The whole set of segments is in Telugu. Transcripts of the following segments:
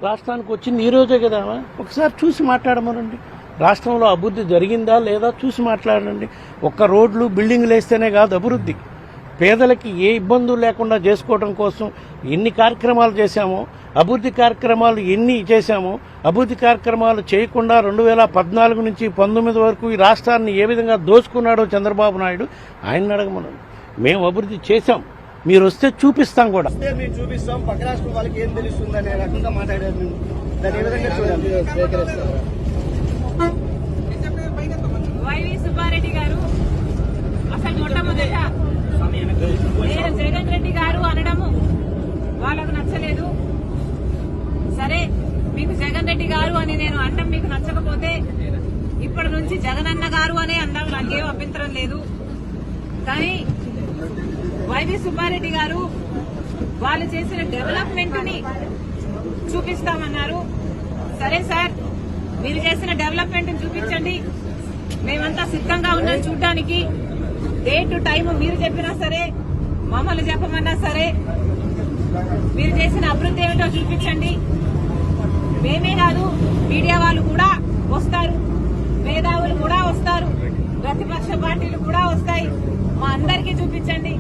రాష్ట్రానికి వచ్చింది ఈ రోజే కదా, ఒకసారి చూసి మాట్లాడమనండి. రాష్ట్రంలో అభివృద్ధి జరిగిందా లేదా చూసి మాట్లాడండి. ఒక్క రోడ్లు బిల్డింగ్లు వేస్తేనే కాదు అభివృద్ధి. పేదలకి ఏ ఇబ్బందులు లేకుండా చేసుకోవడం కోసం ఎన్ని కార్యక్రమాలు చేశామో, అభివృద్ధి కార్యక్రమాలు ఎన్ని చేశామో, అభివృద్ధి కార్యక్రమాలు చేయకుండా 2014 నుంచి 19 వరకు ఈ రాష్ట్రాన్ని ఏ విధంగా దోచుకున్నాడో చంద్రబాబు నాయుడు ఆయన అడగమనండి. మేము అభివృద్ధి చేశాం, మీరు వస్తే చూపిస్తాం కూడా. మేము చూపిస్తాం, పక్క రాష్ట్రం వాళ్ళకి ఏం తెలుస్తుంది అనే రకంగా మాట్లాడారు. దాని ఏ విధంగా చూడాలి? వైవి సుబ్బారెడ్డి గారు అసలు మొట్టమొదట నేను జగన్ రెడ్డి గారు అనడము వాళ్ళకు నచ్చలేదు. సరే, మీకు జగన్ రెడ్డి గారు అని నేను అనడం మీకు నచ్చకపోతే ఇప్పటి నుంచి జగనన్న గారు అనే అనడం నాకేం అభ్యంతరం లేదు. కానీ వైవి సుబ్బారెడ్డి గారు వాళ్ళు చేసిన డెవలప్మెంట్ ని చూపిస్తామన్నారు. సరే సార్, మీరు చేసిన డెవలప్మెంట్ చూపించండి, మేమంతా సిద్ధంగా ఉన్నాం చూడడానికి. డేట్ టైం మీరు చెప్పినా సరే, మమ్మల్ని చెప్పమన్నా సరే, మీరు చేసిన అభివృద్ధి ఏమిటో చూపించండి. మేమే కాదు, మీడియా వాళ్ళు కూడా వస్తారు, మేధావులు కూడా వస్తారు, ప్రతిపక్ష పార్టీలు కూడా వస్తాయి. మా అందరికీ చూపించండి.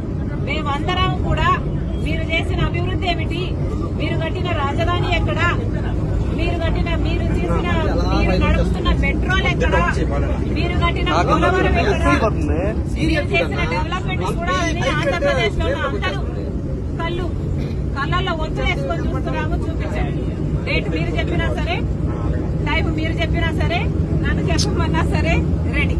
మేమందరం కూడా మీరు చేసిన అభివృద్ధి ఏమిటి, మీరు కట్టిన రాజధాని ఎక్కడ, మీరు నడుపుతున్న పెట్రోల్ ఎక్కడ, మీరు కట్టిన పోలవరం ఎక్కడ, మీరు చేసిన డెవలప్మెంట్ కూడా ఆంధ్రప్రదేశ్ లో అందరూ కళ్ళల్లో ఒత్తులేసుకొని చూస్తున్నాము. చూపించండి. డేట్ మీరు చెప్పినా సరే, టైం మీరు చెప్పినా సరే, నన్ను చెప్పమన్నా సరే రెడీ.